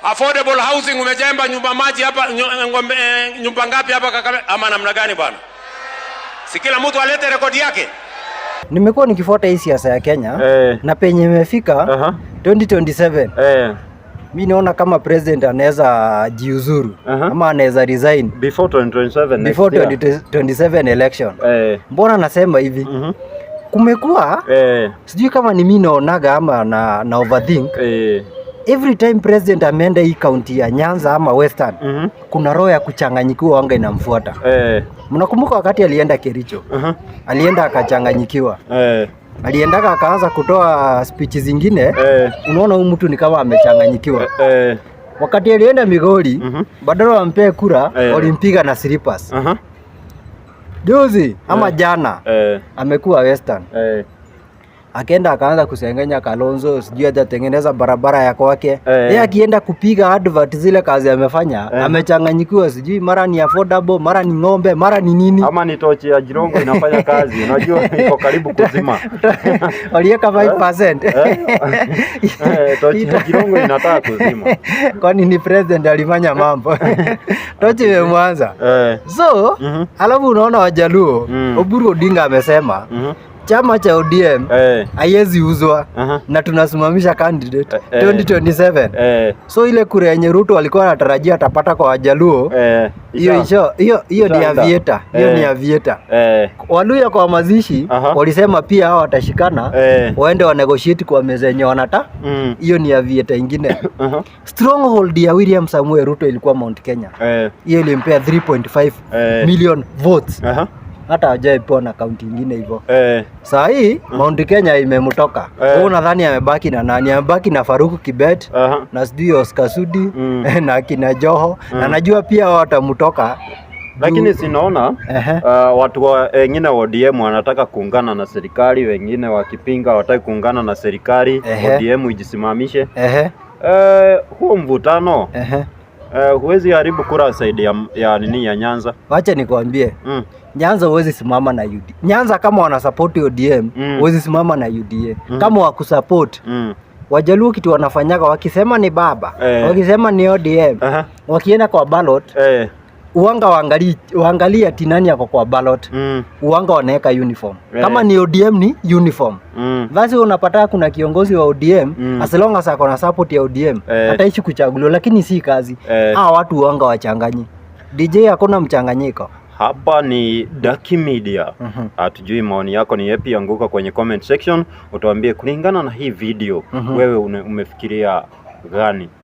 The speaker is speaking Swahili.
Affordable housing umejemba nyumba maji hapa nyumba ngapi hapa Kakamega ama namna gani bwana? Si kila mtu alete rekodi yake. Nimekuwa nikifuata hii siasa ya Kenya na penye imefika 2027. Mimi naona kama president anaweza jiuzuru ama anaweza resign before 2027 before 2027 election. Mbona nasema hivi? Kumekuwa sijui kama ni mimi naonaga ama na overthink. Every time president ameenda hii county ya Nyanza ama Western kuna roho ya kuchanganyikiwa anga inamfuata. Mnakumbuka wakati alienda Kericho? Alienda akachanganyikiwa. Aliendaka akaanza kutoa speech zingine. Unaona huyu mtu ni kama amechanganyikiwa. Wakati alienda Migori badala wampe kura walimpiga na slippers. Juzi ama jana amekuwa Western. Akaenda akaanza kusengenya Kalonzo, sijui hajatengeneza barabara ya kwake. Yeye akienda kupiga advert zile kazi amefanya, amechanganyikiwa, sijui mara ni affordable, mara ni ng'ombe, mara ni nini. Ama ni tochi ya Jirongo inafanya kazi. Unajua iko karibu kuzima. Waliweka 5%. Tochi ya Jirongo inataka kuzima. Kwani ni president alifanya mambo. Tochi imemwanza. So, alafu unaona Wajaluo, Oburu Odinga amesema chama cha ODM haiwezi uzwa na tunasimamisha candidate 2027. So ile kura yenye Ruto alikuwa anatarajia atapata kwa Wajaluo, hiyo ni avieta. Hiyo ni avieta. Waluya kwa mazishi walisema pia hao watashikana waende wa negotiate kwa meza yenye wanata. Hiyo ni avieta ingine. Stronghold ya William Samuel Ruto ilikuwa Mount Kenya. Hiyo ilimpea 3.5 million votes. Hata hajaipewa na kaunti nyingine hivyo. Saa hii Mount Kenya imemtoka. Wewe unadhani amebaki na nani? Amebaki na Faruku Kibet na sijui Oscar Sudi na kina Joho na najua pia watamtoka. Lakini sinaona watu wengine wa ODM wanataka kuungana na serikali, wengine wakipinga wataki kuungana na serikali, ODM ijisimamishe. Huo mvutano huwezi haribu kura zaidi ya nini ya Nyanza. Wacha nikwambie. Nyanza huwezi simama na UDA. Nyanza kama wana support ODM, huwezi simama na UDA. Kama wakusupport. Wajaluo kitu wanafanyaga wakisema ni baba, wakisema ni ODM, wakienda kwa ballot, uanga waangalia ati nani yako kwa ballot. Uanga wanaweka uniform. Kama ni ODM ni uniform. Basi unapata kuna kiongozi wa ODM as long as ako na support ya ODM ataishi kuchaguliwa, lakini si kazi. Watu uanga wachanganyi. DJ hakuna mchanganyiko. Hapa ni Daki Media. Hatujui maoni yako ni yapi, anguka kwenye comment section utuambie kulingana na hii video wewe umefikiria gani.